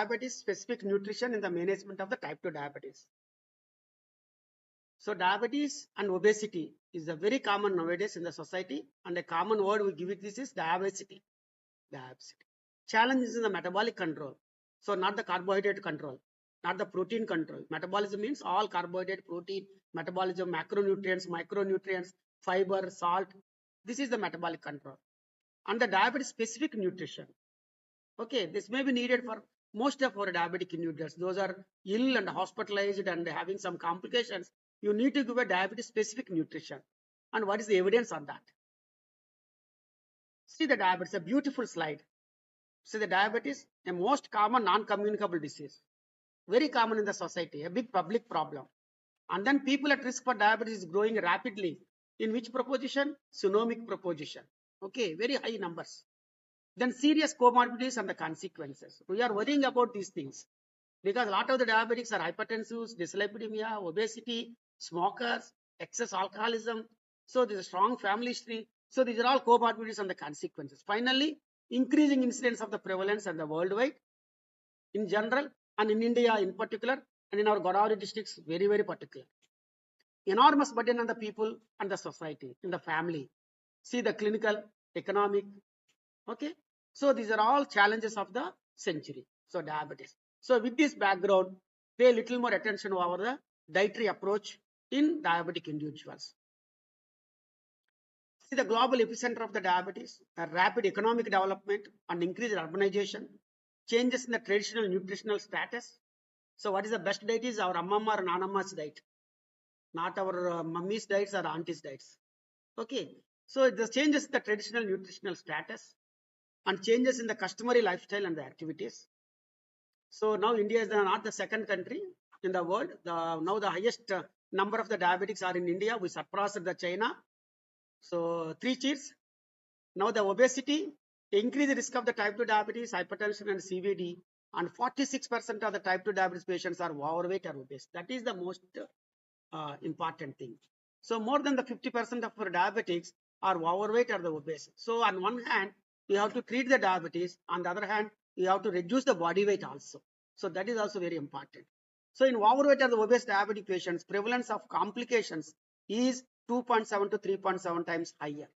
diabetes specific nutrition in the management of the type 2 diabetes. So diabetes and obesity is a very common nowadays in the society, and a common word we give it this is diabetes. Diabetes. Challenge is in the metabolic control. So not the carbohydrate control, not the protein control. Metabolism means all carbohydrate, protein, metabolism, macronutrients, micronutrients, fiber, salt. This is the metabolic control. And the diabetes specific nutrition. Okay, this may be needed for most of our diabetic individuals. Those are ill and hospitalized and having some complications. You need to give a diabetes specific nutrition. And what is the evidence on that? See the diabetes, a beautiful slide. See the diabetes, a most common non-communicable disease. Very common in the society, a big public problem. And then people at risk for diabetes is growing rapidly. In which proposition? Synonymic proposition. Okay, very high numbers. Then serious comorbidities and the consequences. We are worrying about these things because a lot of the diabetics are hypertensive, dyslipidemia, obesity, smokers, excess alcoholism. So there's a strong family history. So these are all comorbidities and the consequences. Finally, increasing incidence of the prevalence and the worldwide in general and in India in particular and in our Godavari districts very, very particular. Enormous burden on the people and the society, in the family. See the clinical, economic, okay. So these are all challenges of the century. So diabetes. So with this background, pay a little more attention over the dietary approach in diabetic individuals. See the global epicenter of the diabetes, a rapid economic development and increased urbanization, changes in the traditional nutritional status. So what is the best diet is our Ammamma or Nanamma's diet, not our mummy's diets or auntie's diets. Okay. So the changes in the traditional nutritional status and changes in the customary lifestyle and the activities. So now India is not the second country in the world. Now the highest number of the diabetics are in India. We surpassed the China. So 3 cheers. Now the obesity, increased risk of the type 2 diabetes, hypertension and CVD, and 46% of the type 2 diabetes patients are overweight or obese. That is the most important thing. So more than the 50% of our diabetics are overweight or the obese. So on one hand, you have to treat the diabetes. On the other hand, you have to reduce the body weight also. So that is also very important. So in overweight or the obese diabetic patients, prevalence of complications is 2.7 to 3.7 times higher.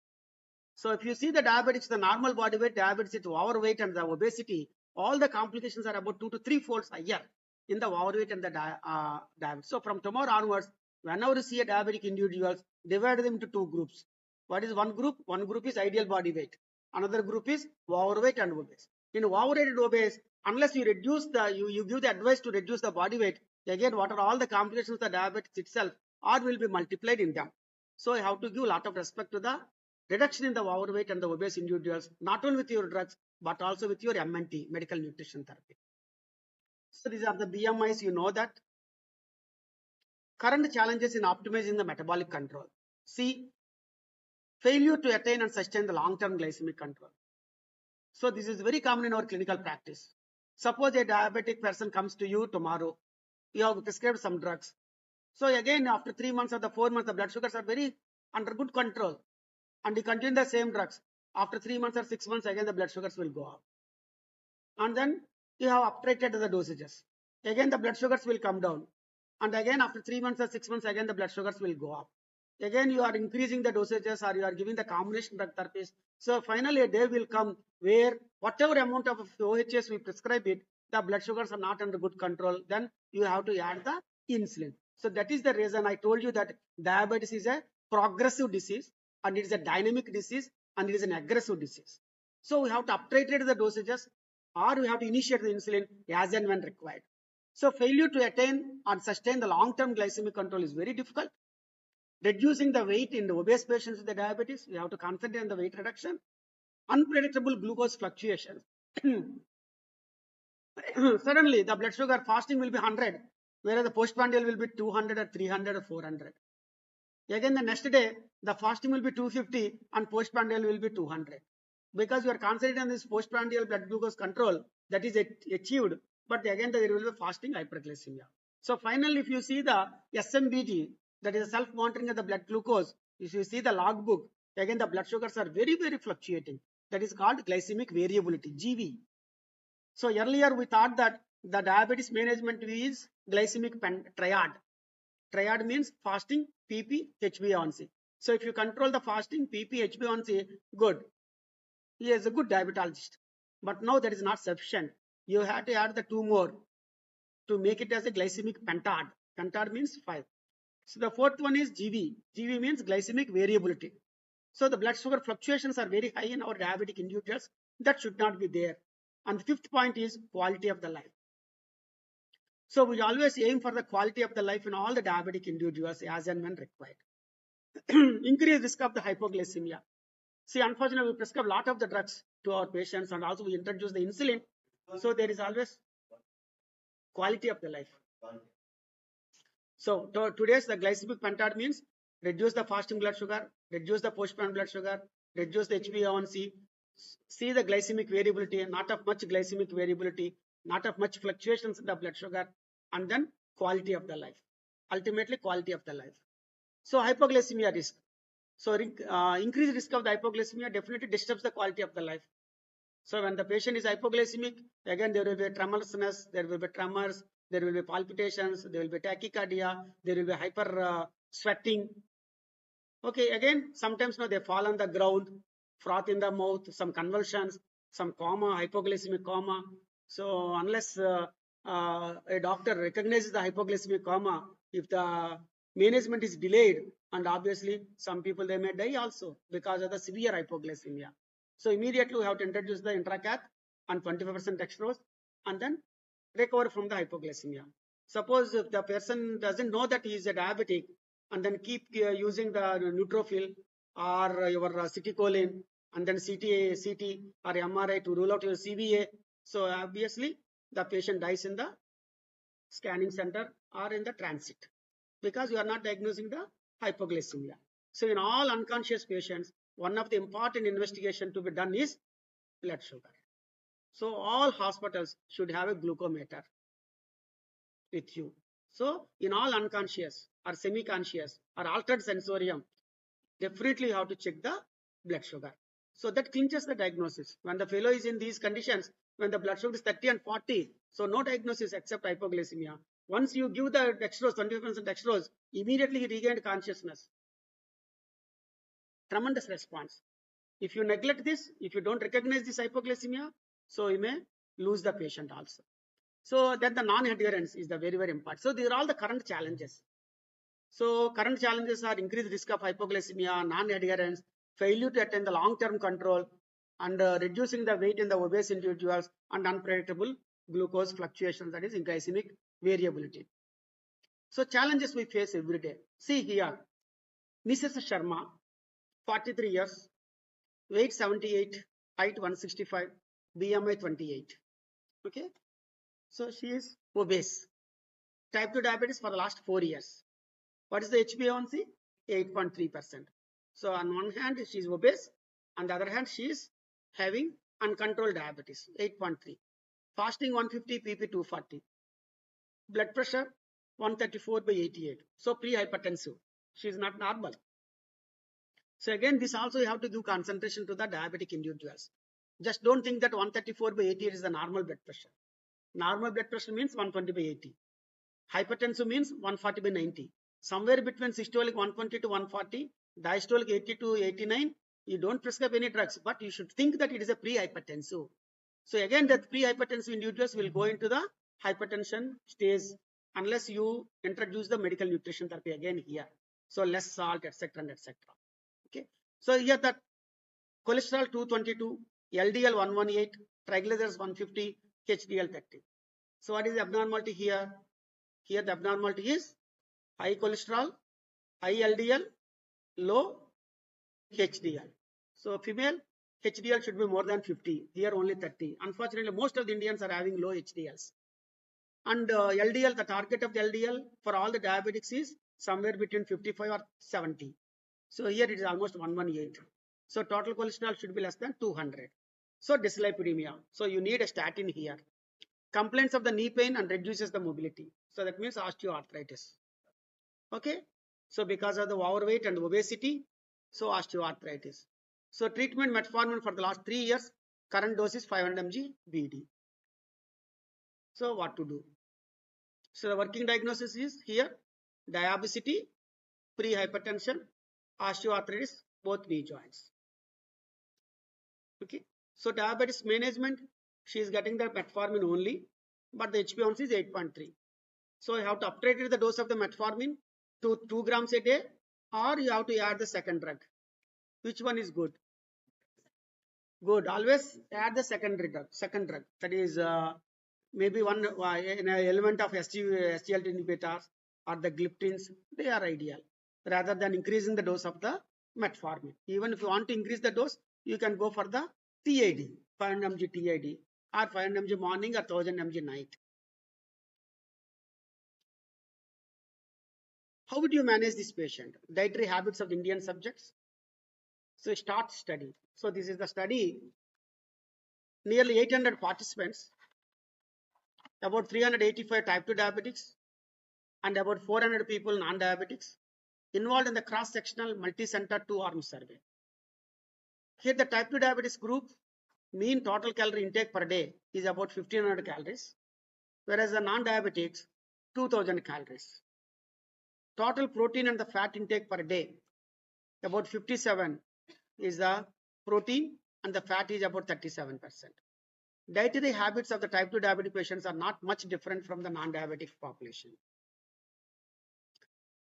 So if you see the diabetics, the normal body weight, diabetes, it's overweight and the obesity, all the complications are about 2 to 3 folds higher in the overweight and the diabetes. So from tomorrow onwards, whenever you see a diabetic individuals, divide them into 2 groups. What is one group? One group is ideal body weight. Another group is overweight and obese. In overweight and obese, unless you reduce you give the advice to reduce the body weight, again, what are all the complications of the diabetes itself, or will be multiplied in them. So you have to give a lot of respect to the reduction in the overweight and the obese individuals, not only with your drugs, but also with your MNT, medical nutrition therapy. So these are the BMIs, you know that. Current challenges in optimizing the metabolic control. See, failure to attain and sustain the long-term glycemic control. So this is very common in our clinical practice. Suppose a diabetic person comes to you tomorrow, you have prescribed some drugs. So again, after 3 months or the 4 months, the blood sugars are very under good control, and you continue the same drugs. After 3 months or 6 months, again the blood sugars will go up. And then you have uptitrated the dosages. Again the blood sugars will come down. And again after 3 months or 6 months, again the blood sugars will go up. Again you are increasing the dosages or you are giving the combination drug therapies. So finally a day will come where whatever amount of OHS we prescribe it, the blood sugars are not under good control. Then you have to add the insulin. So that is the reason I told you that diabetes is a progressive disease, and it is a dynamic disease, and it is an aggressive disease. So we have to uptitrate the dosages, or we have to initiate the insulin as and when required. So failure to attain and sustain the long-term glycemic control is very difficult. Reducing the weight in the obese patients with the diabetes, we have to concentrate on the weight reduction. Unpredictable glucose fluctuations. Suddenly the blood sugar fasting will be 100, whereas the postprandial will be 200 or 300 or 400. Again the next day the fasting will be 250 and postprandial will be 200. Because you are concentrating on this postprandial blood glucose control, that is achieved, but again there will be fasting hyperglycemia. So finally, if you see the SMBG, that is self-monitoring of the blood glucose, if you see the logbook, again the blood sugars are very, very fluctuating. That is called glycemic variability, GV. So earlier we thought that The diabetes management is glycemic triad. Triad means fasting, PP, HbA1c. So if you control the fasting, PP, HbA1c, good. He is a good diabetologist. But now that is not sufficient. You have to add the 2 more to make it as a glycemic pentad. Pentad means 5. So the fourth one is GV. GV means glycemic variability. So the blood sugar fluctuations are very high in our diabetic individuals. That should not be there. And the fifth point is quality of the life. So we always aim for the quality of the life in all the diabetic individuals as and when required. Increased risk of the hypoglycemia. See, unfortunately, we prescribe a lot of the drugs to our patients, and also we introduce the insulin. So there is always quality of the life. So today's the glycemic pentad means reduce the fasting blood sugar, reduce the postprandial blood sugar, reduce the HbA1c, see the glycemic variability, not of much glycemic variability, not of much fluctuations in the blood sugar, and then quality of the life. Ultimately, quality of the life. So hypoglycemia risk. So increased risk of the hypoglycemia definitely disturbs the quality of the life. So when the patient is hypoglycemic, again there will be tremulousness, there will be tremors, there will be palpitations, there will be tachycardia, there will be hyper sweating. Okay, again sometimes they fall on the ground, froth in the mouth, some convulsions, some coma, hypoglycemic coma. So unless a doctor recognizes the hypoglycemic coma, if the management is delayed, and obviously some people they may die also because of the severe hypoglycemia. So immediately we have to introduce the intracath and 25% dextrose and then recover from the hypoglycemia. Suppose if the person doesn't know that he is a diabetic and then keep using the neutrophil or your citicoline and then CT or MRI to rule out your CVA. So obviously the patient dies in the scanning center or in the transit because you are not diagnosing the hypoglycemia. So in all unconscious patients, one of the important investigation to be done is blood sugar. So all hospitals should have a glucometer with you. So in all unconscious or semi-conscious or altered sensorium, definitely you have to check the blood sugar. So that clinches the diagnosis. When the fellow is in these conditions, when the blood sugar is 30 and 40, so no diagnosis except hypoglycemia. Once you give the dextrose, 20% dextrose, immediately he regained consciousness. Tremendous response. If you neglect this, if you don't recognize this hypoglycemia, so you may lose the patient also. So then the non-adherence is the very, very important. So these are all the current challenges. So current challenges are increased risk of hypoglycemia, non-adherence, failure to attain the long-term control, and reducing the weight in the obese individuals, and unpredictable glucose fluctuations, that is glycemic variability. So challenges we face every day. See here, Mrs. Sharma, 43 years, weight 78, height 165, BMI 28. Okay, so she is obese. Type 2 diabetes for the last 4 years. What is the HbA1c? 8.3%. So on one hand, she is obese. On the other hand, she is having uncontrolled diabetes, 8.3. Fasting 150, PP 240. Blood pressure 134/88. So pre-hypertensive. She is not normal. So again, this also you have to give concentration to the diabetic individuals. Just don't think that 134/88 is the normal blood pressure. Normal blood pressure means 120/80. Hypertensive means 140/90. Somewhere between systolic 120 to 140, diastolic 80 to 89. You don't prescribe any drugs, but you should think that it is a pre-hypertensive. So again, that pre-hypertensive individuals will go into the hypertension stage unless you introduce the medical nutrition therapy again here. So less salt, etc. and etc. Okay. So here that cholesterol 222, LDL 118, triglycerides 150, HDL 30. So what is the abnormality here? Here the abnormality is high cholesterol, high LDL, low HDL. So female HDL should be more than 50. Here only 30. Unfortunately, most of the Indians are having low HDLs. And LDL, the target of the LDL for all the diabetics is somewhere between 55 or 70. So here it is almost 118. So total cholesterol should be less than 200. So dyslipidemia. So you need a statin here. Complaints of the knee pain and reduces the mobility. So that means osteoarthritis. Okay. So because of the overweight and obesity, so osteoarthritis. So treatment metformin for the last 3 years. Current dose is 500 mg BD. So what to do? So the working diagnosis is here: diabetes, pre-hypertension, osteoarthritis, both knee joints. Okay. So diabetes management, she is getting the metformin only, but the HbA1c is 8.3. So you have to upgrade the dose of the metformin to 2 grams a day, or you have to add the second drug. Which one is good? Good. Always add the secondary drug. Second drug. That is maybe one an element of SGLT inhibitors or the gliptins. They are ideal rather than increasing the dose of the metformin. Even if you want to increase the dose, you can go for the TID, 500 mg TID, or 500 mg morning or 1000 mg night. How would you manage this patient? Dietary habits of Indian subjects. So start study. So this is the study. Nearly 800 participants, about 385 type 2 diabetics, and about 400 people non-diabetics involved in the cross-sectional multi-center 2-arm survey. Here the type 2 diabetes group mean total calorie intake per day is about 1500 calories, whereas the non-diabetics 2000 calories. Total protein and the fat intake per day about 57 is the protein and the fat is about 37%. Dietary habits of the type 2 diabetic patients are not much different from the non-diabetic population.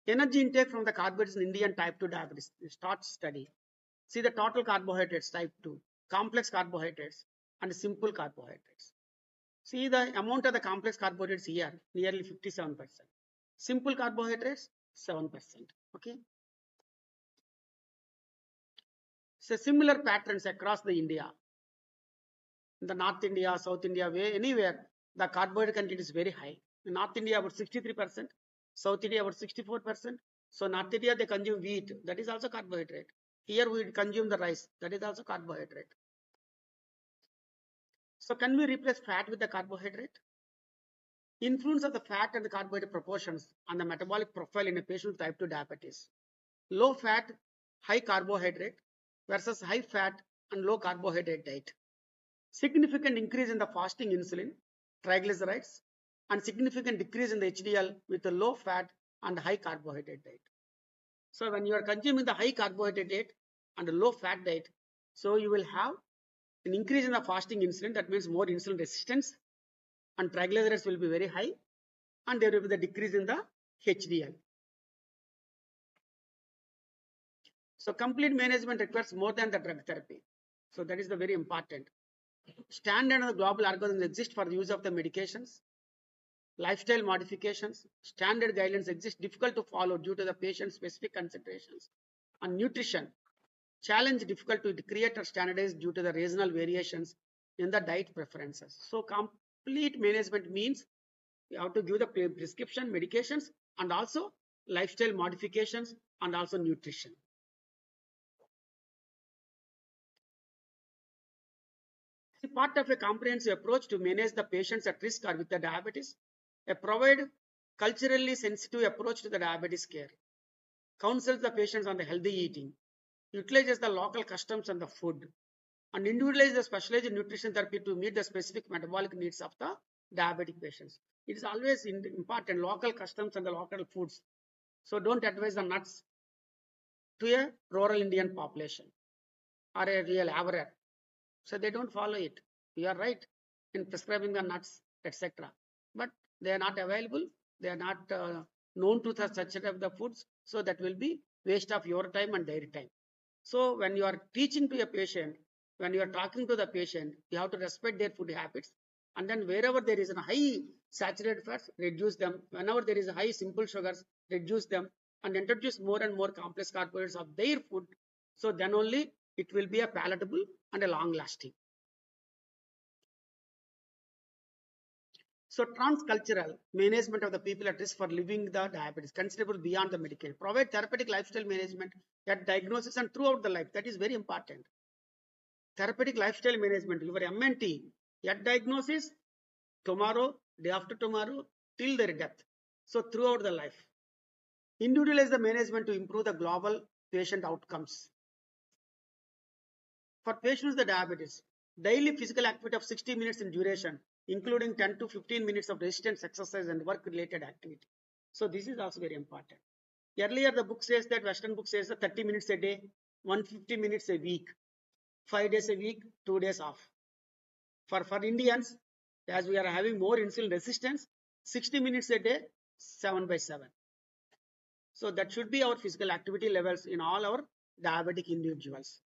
Energy intake from the carbohydrates in Indian type 2 diabetes. Start study. See the total carbohydrates type 2, complex carbohydrates and simple carbohydrates. See the amount of the complex carbohydrates here, nearly 57%. Simple carbohydrates, 7%. Okay. So similar patterns across the India. In the North India, South India, anywhere, the carbohydrate content is very high. In North India, about 63%. South India, about 64%. So North India, they consume wheat. That is also carbohydrate. Here we consume the rice. That is also carbohydrate. So can we replace fat with the carbohydrate? Influence of the fat and the carbohydrate proportions on the metabolic profile in a patient with type 2 diabetes. Low fat, high carbohydrate versus high fat and low carbohydrate diet. Significant increase in the fasting insulin, triglycerides, and significant decrease in the HDL with a low fat and high carbohydrate diet. So when you are consuming the high carbohydrate diet and a low fat diet, so you will have an increase in the fasting insulin. That means more insulin resistance, and triglycerides will be very high, and there will be the decrease in the HDL. So complete management requires more than the drug therapy. So that is the very important. Standard and global algorithms exist for the use of the medications. Lifestyle modifications, standard guidelines exist, difficult to follow due to the patient specific considerations. And nutrition, challenge difficult to create or standardize due to the regional variations in the diet preferences. So complete management means you have to give the prescription medications and also lifestyle modifications and also nutrition. See, part of a comprehensive approach to manage the patients at risk or with the diabetes, provide culturally sensitive approach to the diabetes care, counsels the patients on the healthy eating, utilizes the local customs and the food, and individualize the specialized nutrition therapy to meet the specific metabolic needs of the diabetic patients. It is always important, local customs and the local foods. So don't advise the nuts to a rural Indian population or a real average. So they don't follow it. You are right in prescribing the nuts, etc. But they are not available. They are not known to the such of the foods. So that will be waste of your time and their time. So when you are teaching to a patient, when you are talking to the patient, you have to respect their food habits. And then wherever there is a high saturated fats, reduce them. Whenever there is a high simple sugars, reduce them and introduce more and more complex carbohydrates of their food. So then only it will be a palatable and a long lasting. So transcultural management of the people at risk for living the diabetes, considerable beyond the medical. Provide therapeutic lifestyle management at diagnosis and throughout the life. That is very important. Therapeutic lifestyle management, your MNT, at diagnosis, tomorrow, day after tomorrow, till their death. So throughout the life. Individualize the management to improve the global patient outcomes. For patients with diabetes, daily physical activity of 60 minutes in duration including 10 to 15 minutes of resistance exercise and work-related activity. So this is also very important. Earlier, the book says that Western book says that 30 minutes a day, 150 minutes a week, 5 days a week, 2 days off. For Indians, as we are having more insulin resistance, 60 minutes a day, 7 by 7. So that should be our physical activity levels in all our diabetic individuals.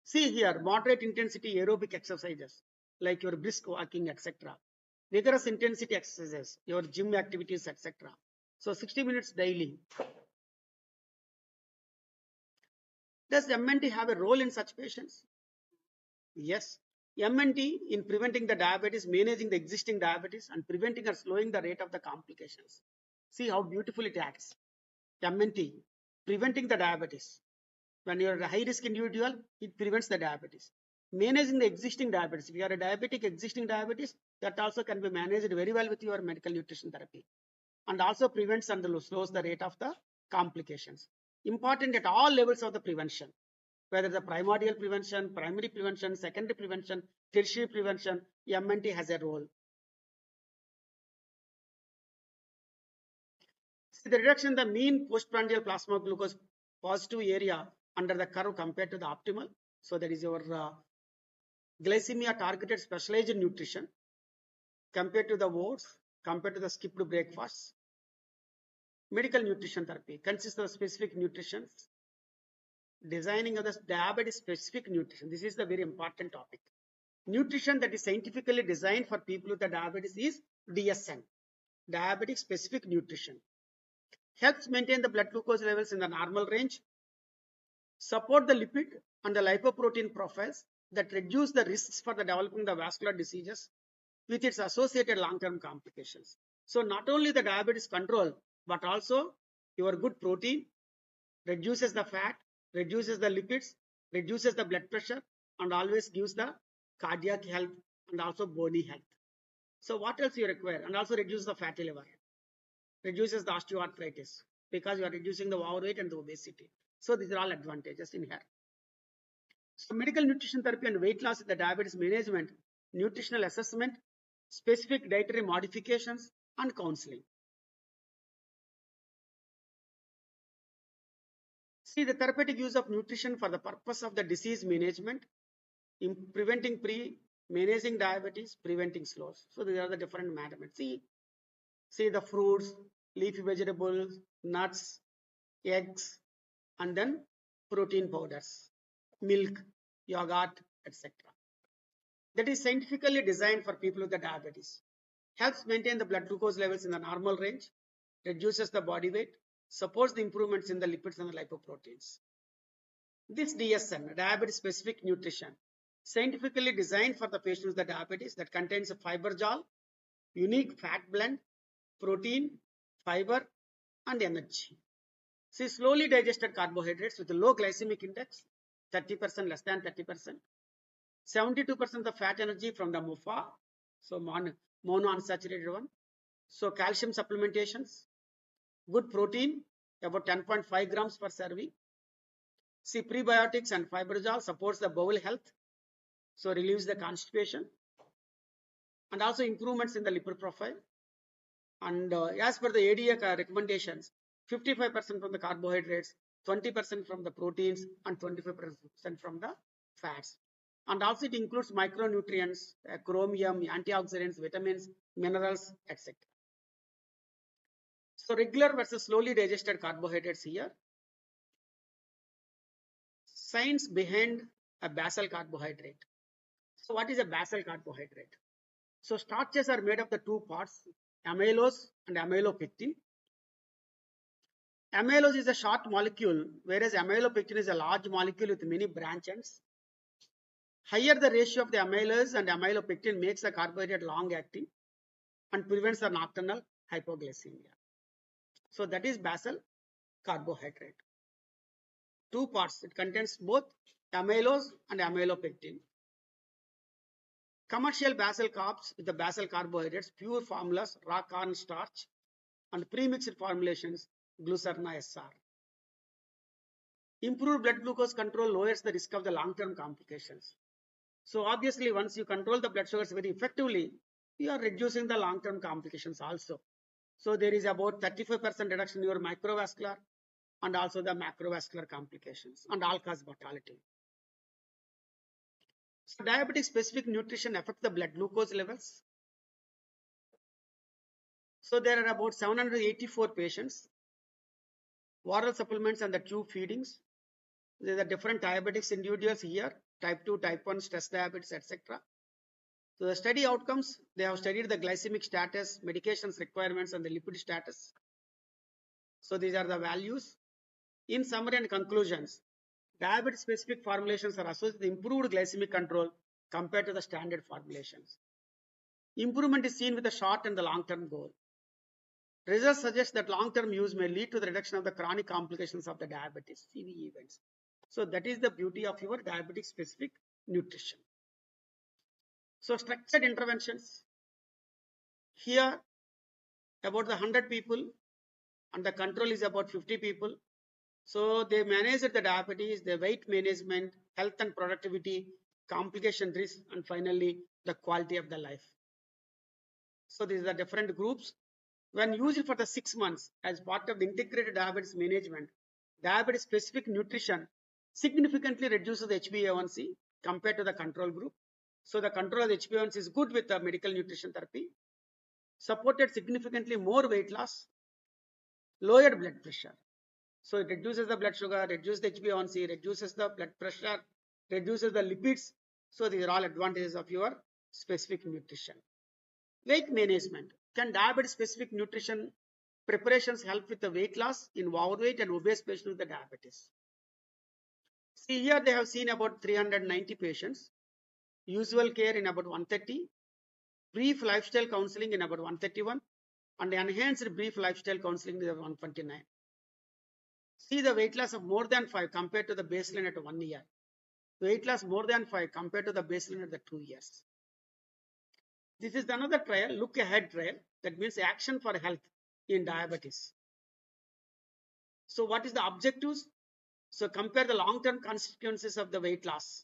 See here, moderate intensity aerobic exercises like your brisk walking, etc. Vigorous intensity exercises, your gym activities, etc. So 60 minutes daily. Does MNT have a role in such patients? Yes. MNT in preventing the diabetes, managing the existing diabetes, and preventing or slowing the rate of the complications. See how beautiful it acts. MNT, preventing the diabetes. When you are a high risk individual, it prevents the diabetes. Managing the existing diabetes. If you are a diabetic, existing diabetes, that also can be managed very well with your medical nutrition therapy. And also prevents and slows the rate of the complications. Important at all levels of the prevention, whether the primordial prevention, primary prevention, secondary prevention, tertiary prevention, MNT has a role. See the reduction in the mean postprandial plasma glucose positive area under the curve compared to the optimal. So that is your glycemia targeted specialized nutrition compared to the oats, compared to the skipped breakfasts. Medical nutrition therapy consists of specific nutrition, designing of the diabetes specific nutrition. This is the very important topic. Nutrition that is scientifically designed for people with the diabetes is DSN, diabetic specific nutrition. Helps maintain the blood glucose levels in the normal range, support the lipid and the lipoprotein profiles that reduce the risks for the developing the vascular diseases with its associated long-term complications. So not only the diabetes control, but also your good protein, reduces the fat, reduces the lipids, reduces the blood pressure, and always gives the cardiac health and also bony health. So what else you require? And also reduces the fatty liver, reduces the osteoarthritis because you are reducing the overweight and the obesity. So these are all advantages in here. So medical nutrition therapy and weight loss in the diabetes management, nutritional assessment, specific dietary modifications, and counseling. See the therapeutic use of nutrition for the purpose of the disease management, in preventing managing diabetes, preventing slows. So these are the different methods. See the fruits, leafy vegetables, nuts, eggs, and then protein powders, milk, yogurt, etc. That is scientifically designed for people with the diabetes. Helps maintain the blood glucose levels in the normal range, reduces the body weight, supports the improvements in the lipids and the lipoproteins. This DSN, diabetes specific nutrition, scientifically designed for the patients with the diabetes that contains a fiber gel, unique fat blend, protein, fiber, and energy. See slowly digested carbohydrates with a low glycemic index, 30% less than 30%. 72% of the fat energy from the MUFA, so monounsaturated one. So calcium supplementations, good protein, about 10.5 grams per serving. See prebiotics and fibrosol supports the bowel health, so relieves the constipation, and also improvements in the lipid profile. And as per the ADA recommendations, 55% from the carbohydrates, 20% from the proteins, and 25% from the fats. And also it includes micronutrients, chromium, antioxidants, vitamins, minerals, etc. So regular versus slowly digested carbohydrates here. Science behind a basal carbohydrate. So what is a basal carbohydrate? So starches are made of the two parts, amylose and amylopectin. Amylose is a short molecule, whereas amylopectin is a large molecule with many branch ends. Higher the ratio of the amylose and amylopectin makes the carbohydrate long acting and prevents the nocturnal hypoglycemia. So that is basal carbohydrate. Two parts, it contains both amylose and amylopectin. Commercial basal carbs with the basal carbohydrates, pure formulas, raw corn starch, and premixed formulations, Glucerna SR. Improved blood glucose control lowers the risk of the long-term complications. So obviously, once you control the blood sugars very effectively, you are reducing the long-term complications also. So there is about 35% reduction in your microvascular and also the macrovascular complications and all-cause mortality. So diabetic specific nutrition affects the blood glucose levels. So there are about 784 patients, oral supplements and the tube feedings. There are different diabetics individuals here, type 2, type 1, stress diabetes, etc. So the study outcomes, they have studied the glycemic status, medications requirements and the lipid status. So these are the values. In summary and conclusions, diabetes specific formulations are associated with improved glycemic control compared to the standard formulations. Improvement is seen with the short and the long term goal. Results suggest that long term use may lead to the reduction of the chronic complications of the diabetes, CV events. So that is the beauty of your diabetic specific nutrition. So structured interventions. Here about the 100 people and the control is about 50 people. So they manage the diabetes, the weight management, health and productivity, complication risk, and finally the quality of the life. So these are different groups. When used for the 6 months as part of the integrated diabetes management, diabetes specific nutrition significantly reduces the HbA1c compared to the control group. So the control of the HbA1c is good with the medical nutrition therapy, supported significantly more weight loss, lowered blood pressure. So it reduces the blood sugar, reduces the HbA1c, reduces the blood pressure, reduces the lipids. So these are all advantages of your specific nutrition. Weight management. Can diabetes specific nutrition preparations help with the weight loss in overweight and obese patients with the diabetes? See here they have seen about 390 patients, usual care in about 130, brief lifestyle counseling in about 131, and enhanced brief lifestyle counseling in 129. See the weight loss of more than 5 compared to the baseline at 1 year. Weight loss more than 5 compared to the baseline at the 2 years. This is another trial, look ahead trial, that means action for health in diabetes. So what is the objectives? So compare the long-term consequences of the weight loss.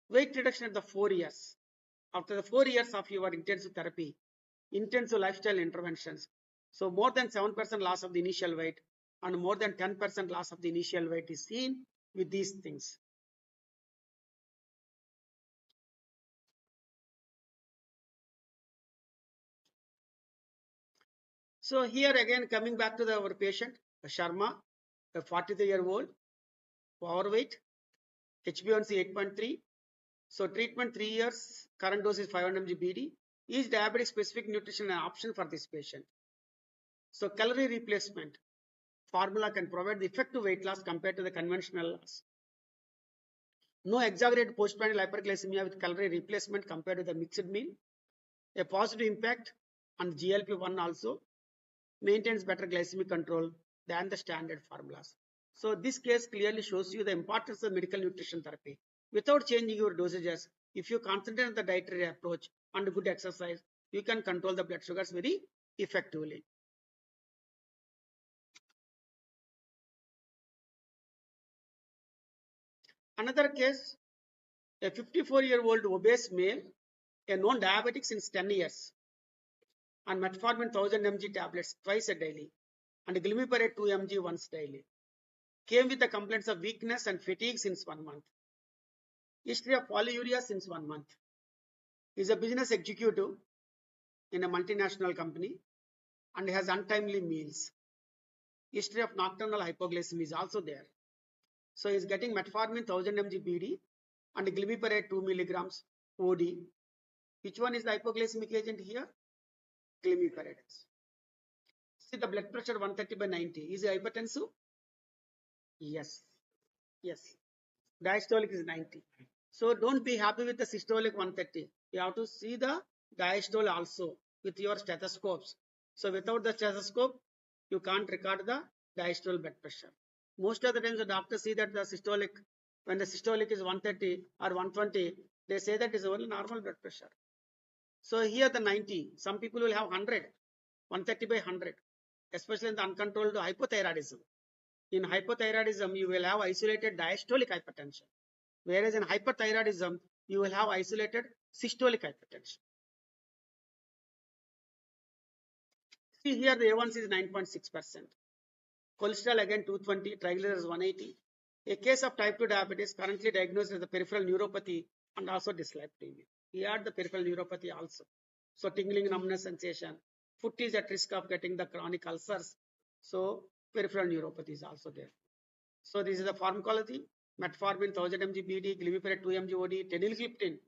Weight reduction at the 4 years. After the 4 years of your intensive therapy, intensive lifestyle interventions. So more than 7% loss of the initial weight and more than 10% loss of the initial weight is seen with these things. So here again coming back to our patient, Sharma, a 43-year-old, overweight, HbA1c 8.3. So treatment 3 years, current dose is 500 mg BD. Is diabetic specific nutrition an option for this patient? So calorie replacement formula can provide the effective weight loss compared to the conventional loss. No exaggerated postprandial hyperglycemia with calorie replacement compared to the mixed meal. A positive impact on GLP-1 also maintains better glycemic control than the standard formulas. So this case clearly shows you the importance of medical nutrition therapy. Without changing your dosages, if you concentrate on the dietary approach and good exercise, you can control the blood sugars very effectively. Another case, a 54-year-old obese male, a known diabetic since 10 years, on metformin 1000 mg tablets twice a daily and glimepiride 2 mg once daily. Came with the complaints of weakness and fatigue since 1 month. History of polyuria since 1 month. Is a business executive in a multinational company and has untimely meals. History of nocturnal hypoglycemia is also there. So he is getting metformin 1000 mg BD and glimepiride 2 milligrams OD. Which one is the hypoglycemic agent here? Glimepiride. See the blood pressure 130/90. Is it hypertensive? Yes. Yes. Diastolic is 90. So don't be happy with the systolic 130. You have to see the diastole also with your stethoscopes. So without the stethoscope, you can't record the diastole blood pressure. Most of the times the doctors see that the systolic, when the systolic is 130 or 120, they say that is only normal blood pressure. So here the 90, some people will have 100, 130/100, especially in the uncontrolled hypothyroidism. In hypothyroidism, you will have isolated diastolic hypertension. Whereas in hyperthyroidism, you will have isolated systolic hypertension. See here, the A1C is 9.6%. Cholesterol again 220, triglycerides 180. A case of type 2 diabetes currently diagnosed as the peripheral neuropathy and also dyslipidemia. He had the peripheral neuropathy also. So tingling, numbness sensation. Foot is at risk of getting the chronic ulcers. So peripheral neuropathy is also there. So this is the pharmacology. Metformin 1000 mg BD, glimepiride 2 mg OD, teneligliptin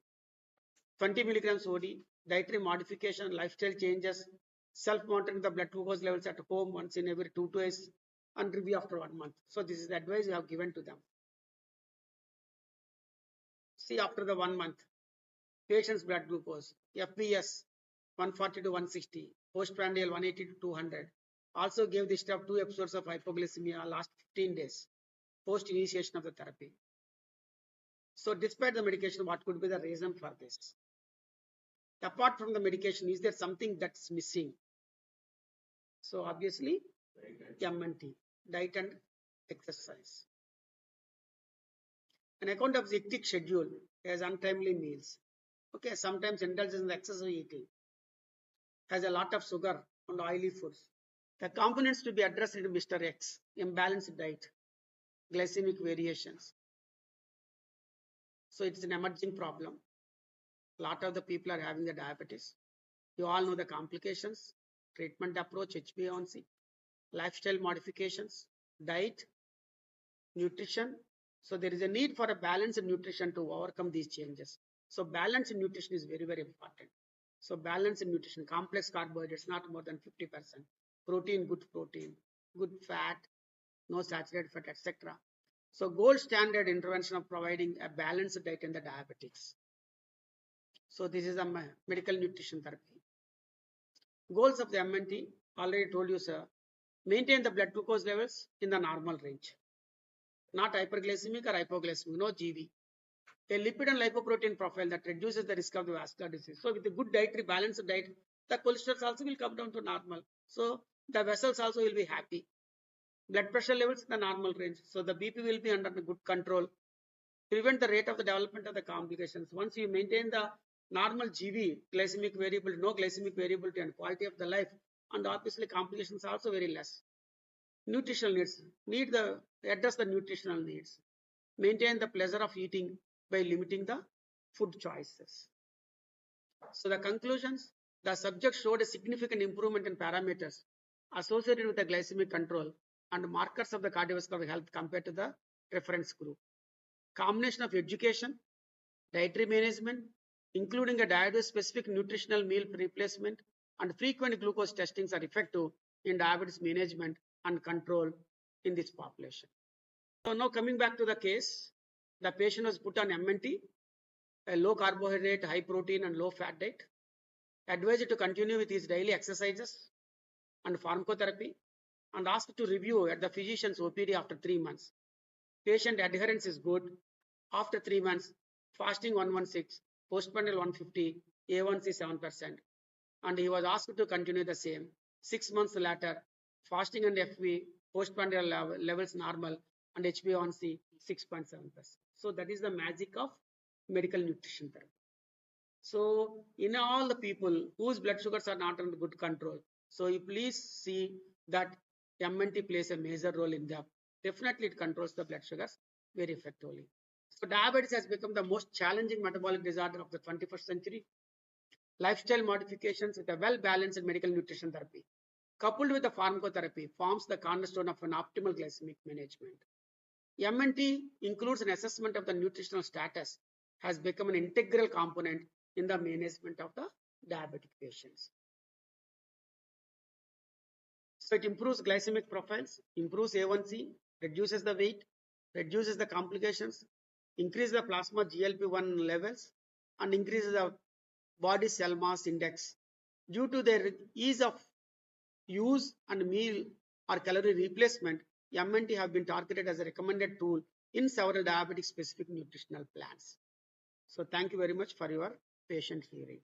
20 milligrams OD, dietary modification, lifestyle changes, self-monitoring the blood glucose levels at home once in every 2 days, and review after 1 month. So this is the advice you have given to them. See after the 1 month, patient's blood glucose, FBS 140 to 160, postprandial 180 to 200. Also gave the step 2 episodes of hypoglycemia last 15 days post initiation of the therapy. So despite the medication, what could be the reason for this? Apart from the medication, is there something that's missing? So obviously, MNT, diet and exercise. An account of the hectic schedule has untimely meals. Okay, sometimes indulges in the excessive eating, has a lot of sugar and oily foods. The components to be addressed in Mr. X, imbalanced diet, glycemic variations. So it's an emerging problem. A lot of the people are having the diabetes. You all know the complications, treatment approach, HbA1c, lifestyle modifications, diet, nutrition. So there is a need for a balanced nutrition to overcome these changes. So balanced nutrition is very, very important. So balanced nutrition, complex carbohydrates, not more than 50%. Protein, good fat, no saturated fat, etc. So gold standard intervention of providing a balanced diet in the diabetics. So this is a medical nutrition therapy. Goals of the MNT, already told you, sir. Maintain the blood glucose levels in the normal range. Not hyperglycemic or hypoglycemic, no GV. A lipid and lipoprotein profile that reduces the risk of the vascular disease. So with a good dietary, balanced diet, the cholesterol also will come down to normal. So the vessels also will be happy. Blood pressure levels in the normal range. So the BP will be under the good control. Prevent the rate of the development of the complications. Once you maintain the normal GV, glycemic variability, no glycemic variability and quality of the life, and obviously complications also very less. Nutritional needs, address the nutritional needs. Maintain the pleasure of eating by limiting the food choices. So the conclusions, the subject showed a significant improvement in parameters associated with the glycemic control and markers of the cardiovascular health compared to the reference group. Combination of education, dietary management, including a diabetes-specific nutritional meal replacement and frequent glucose testings are effective in diabetes management and control in this population. So now coming back to the case, the patient was put on MNT, a low carbohydrate, high protein and low fat diet, advised to continue with his daily exercises and pharmacotherapy, and asked to review at the physician's OPD after 3 months. Patient adherence is good. After 3 months, fasting 116, postprandial 150, A1C 7%, and he was asked to continue the same. 6 months later, fasting and FV, postprandial levels normal, and HbA1c 6.7%. So that is the magic of medical nutrition therapy. So in all the people whose blood sugars are not under good control, so you please see that MNT plays a major role in that. Definitely it controls the blood sugars very effectively. So diabetes has become the most challenging metabolic disorder of the 21st century. Lifestyle modifications with a well-balanced medical nutrition therapy, coupled with the pharmacotherapy, forms the cornerstone of an optimal glycemic management. MNT includes an assessment of the nutritional status, has become an integral component in the management of the diabetic patients. So it improves glycemic profiles, improves A1C, reduces the weight, reduces the complications, increases the plasma GLP-1 levels, and increases the body cell mass index. Due to their ease of use and meal or calorie replacement, MNT have been targeted as a recommended tool in several diabetic specific nutritional plans. So thank you very much for your patient hearing.